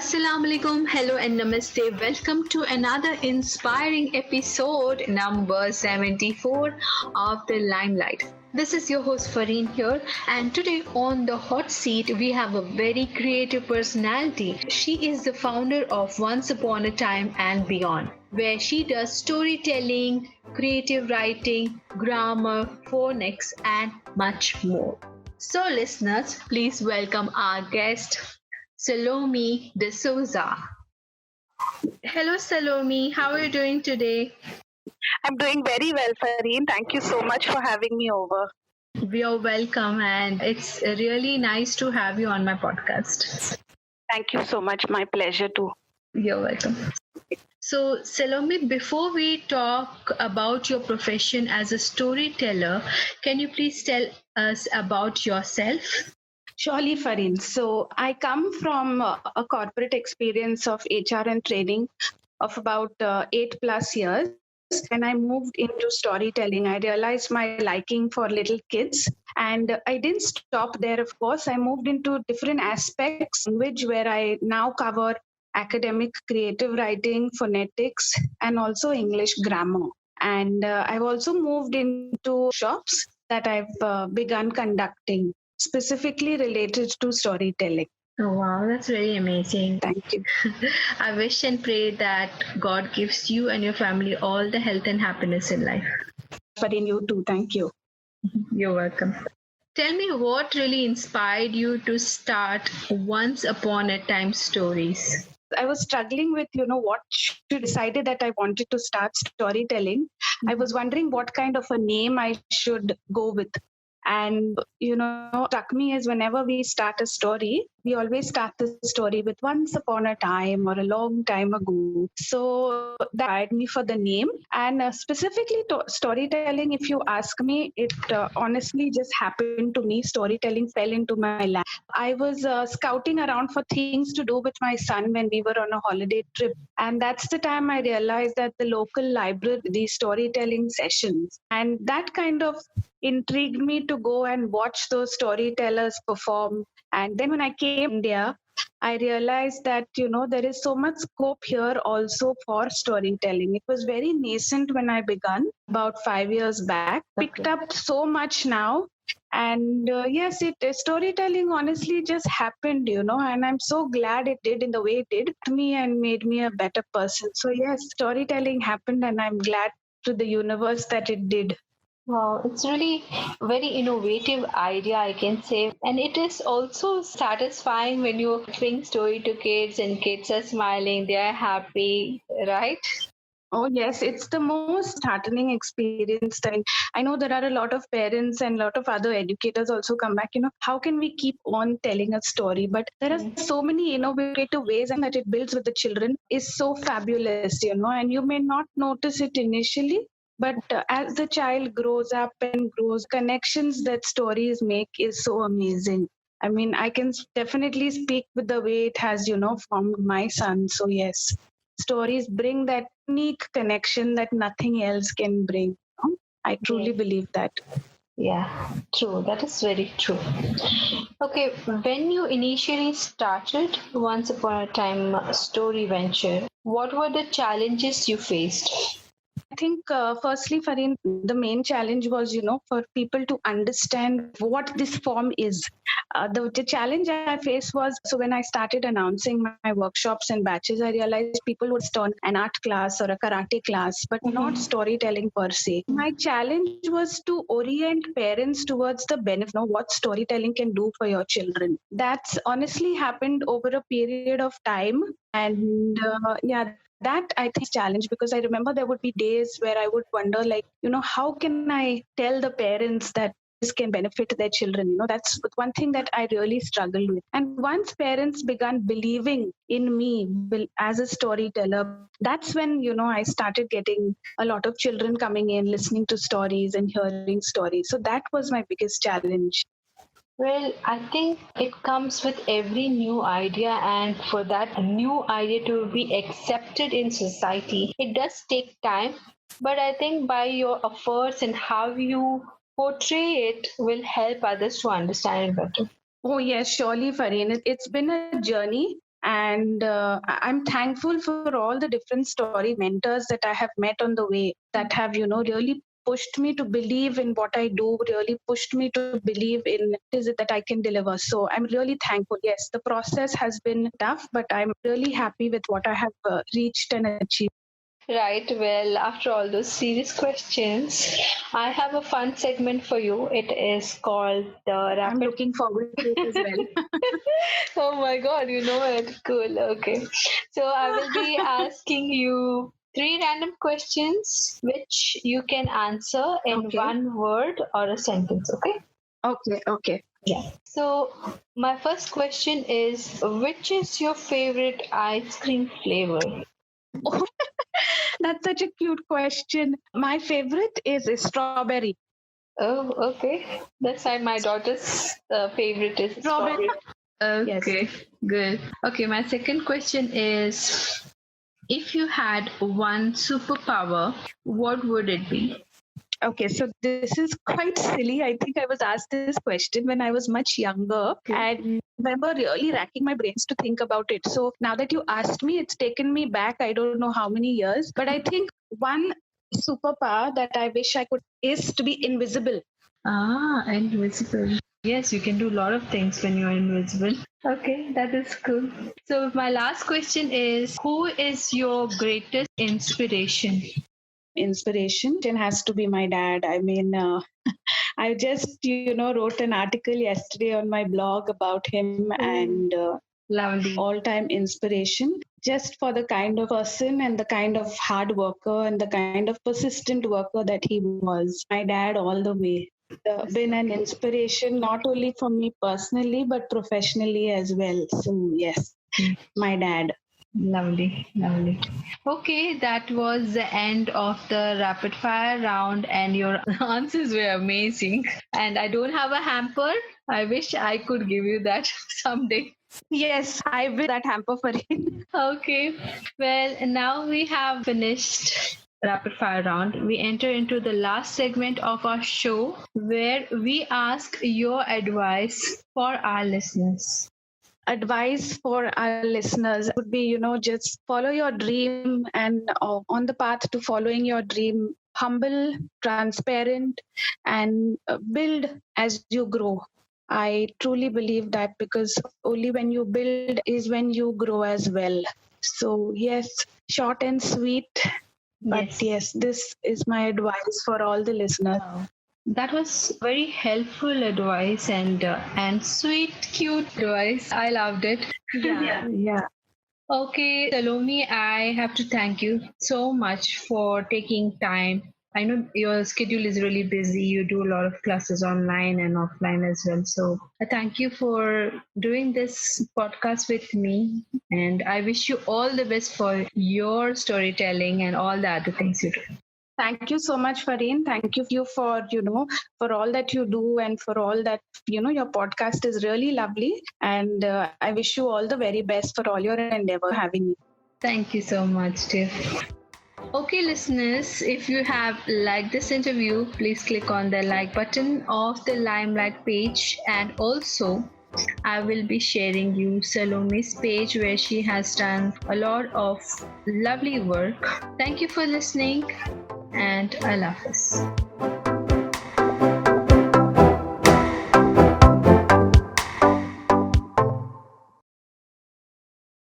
Assalamu alaikum, hello and namaste. Welcome to another inspiring episode, number 74 of the Limelight. This is your host Fareen here, and today on the hot seat we have a very creative personality. She is the founder of Once Upon a Time and Beyond, where she does storytelling, creative writing, grammar, phonics, and much more. So, listeners, please welcome our guest, Salome Dsouza. Hello, Salome. How are you doing today? I'm doing very well, Fareen. Thank you so much for having me over. We are welcome, and it's really nice to have you on my podcast. Thank you so much. My pleasure too. You're welcome. So, Salome, before we talk about your profession as a storyteller, can you please tell us about yourself? Surely, Fareen. So, I come from a corporate experience of HR and training of about 8+ years. When I moved into storytelling, I realized my liking for little kids. And I didn't stop there, of course. I moved into different aspects, language where I now cover academic creative writing, phonetics, and also English grammar. And I've also moved into shops that I've begun conducting, specifically related to storytelling. Oh, wow, that's very amazing. Thank you. I wish and pray that God gives you and your family all the health and happiness in life. But in you too. Thank you. You're welcome. Tell me what really inspired you to start Once Upon a Time Stories? I was struggling with, what should decided that I wanted to start storytelling. I was wondering what kind of a name I should go with. And, struck me is whenever we start a story, we always start the story with once upon a time or a long time ago. So that inspired me for the name. And specifically storytelling, if you ask me, it honestly just happened to me. Storytelling fell into my lap. I was scouting around for things to do with my son when we were on a holiday trip. And that's the time I realized that the local library, these storytelling sessions, and that kind of intrigued me to go and watch those storytellers perform. And then when I came to India, I realized that, there is so much scope here also for storytelling. It was very nascent when I began about 5 years back, picked up so much now. And yes, storytelling honestly just happened, and I'm so glad it did in the way it did to me and made me a better person. So yes, storytelling happened and I'm glad to the universe that it did. Wow, it's really very innovative idea, I can say. And it is also satisfying when you bring story to kids and kids are smiling, they are happy, right? Oh, yes, it's the most heartening experience. I know there are a lot of parents and a lot of other educators also come back, how can we keep on telling a story? But there are so many innovative ways and that it builds with the children is so fabulous, and you may not notice it initially. But as the child grows up and grows, connections that stories make is so amazing. I mean, I can definitely speak with the way it has, formed my son. So yes, stories bring that unique connection that nothing else can bring. I truly believe that. Yeah, true. That is very true. Okay, when you initially started Once Upon a Time story venture, what were the challenges you faced? I think firstly, Fareen, the main challenge was, for people to understand what this form is. The challenge I faced was, so when I started announcing my workshops and batches, I realized people would turn an art class or a karate class, but not storytelling per se. My challenge was to orient parents towards the benefit of what storytelling can do for your children. That's honestly happened over a period of time. And that I think is challenge, because I remember there would be days where I would wonder, how can I tell the parents that this can benefit their children? That's one thing that I really struggled with. And once parents began believing in me as a storyteller, that's when, I started getting a lot of children coming in, listening to stories and hearing stories. So that was my biggest challenge. Well, I think it comes with every new idea, and for that new idea to be accepted in society, it does take time. But I think by your efforts and how you portray it will help others to understand it better. Oh, yes, surely, Fareen. It's been a journey. And I'm thankful for all the different story mentors that I have met on the way that have, really pushed me to believe in what I do, really pushed me to believe in what is it that I can deliver. So I'm really thankful. Yes, the process has been tough, but I'm really happy with what I have reached and achieved. Right. Well, after all those serious questions, I have a fun segment for you. It is called the I'm rapid. looking forward to it as well. Oh my God, you know it. Cool. Okay. So I will be asking you three random questions which you can answer in Okay. one word or a sentence. Okay. Okay. Yeah. So my first question is, which is your favorite ice cream flavor? That's such a cute question. My favorite is strawberry. Oh, okay. That's why my daughter's favorite is Strawberry. strawberry. Yes. Okay, good. Okay, my second question is, if you had one superpower, what would it be? Okay, so this is quite silly. I think I was asked this question when I was much younger and remember really racking my brains to think about it. So now that you asked me, it's taken me back, I don't know how many years, but I think one superpower that I wish I could is to be invisible. Ah, invisible. Yes, you can do a lot of things when you're invisible. Okay, that is cool. So, my last question is, who is your greatest inspiration? Inspiration it has to be my dad. I mean, I just, wrote an article yesterday on my blog about him and Lovely. all-time inspiration just for the kind of person and the kind of hard worker and the kind of persistent worker that he was. My dad all the way. Been an inspiration not only for me personally but professionally as well. So yes, my dad. Lovely, lovely. Okay, that was the end of the rapid fire round, and your answers were amazing. And I don't have a hamper. I wish I could give you that someday. Yes, I will that hamper for him. Okay, well, now we have finished rapid fire round. We enter into the last segment of our show where we ask your advice for our listeners. Advice for our listeners would be, just follow your dream and on the path to following your dream, humble, transparent, and build as you grow. I truly believe that because only when you build is when you grow as well. So, yes, short and sweet. But yes, this is my advice for all the listeners. That was very helpful advice and sweet, cute advice. I loved it. Yeah. Okay, Salome, I have to thank you so much for taking time. I know your schedule is really busy. You do a lot of classes online and offline as well. So I thank you for doing this podcast with me. And I wish you all the best for your storytelling and all the other things you do. Thank you so much, Fareen. Thank you for, for all that you do and for all that, your podcast is really lovely. And I wish you all the very best for all your endeavor having me. Thank you so much, Tiff. Okay, listeners, if you have liked this interview, please click on the like button of the Limelyte page, and also I will be sharing you Salome's page where she has done a lot of lovely work. Thank you for listening, and I love this.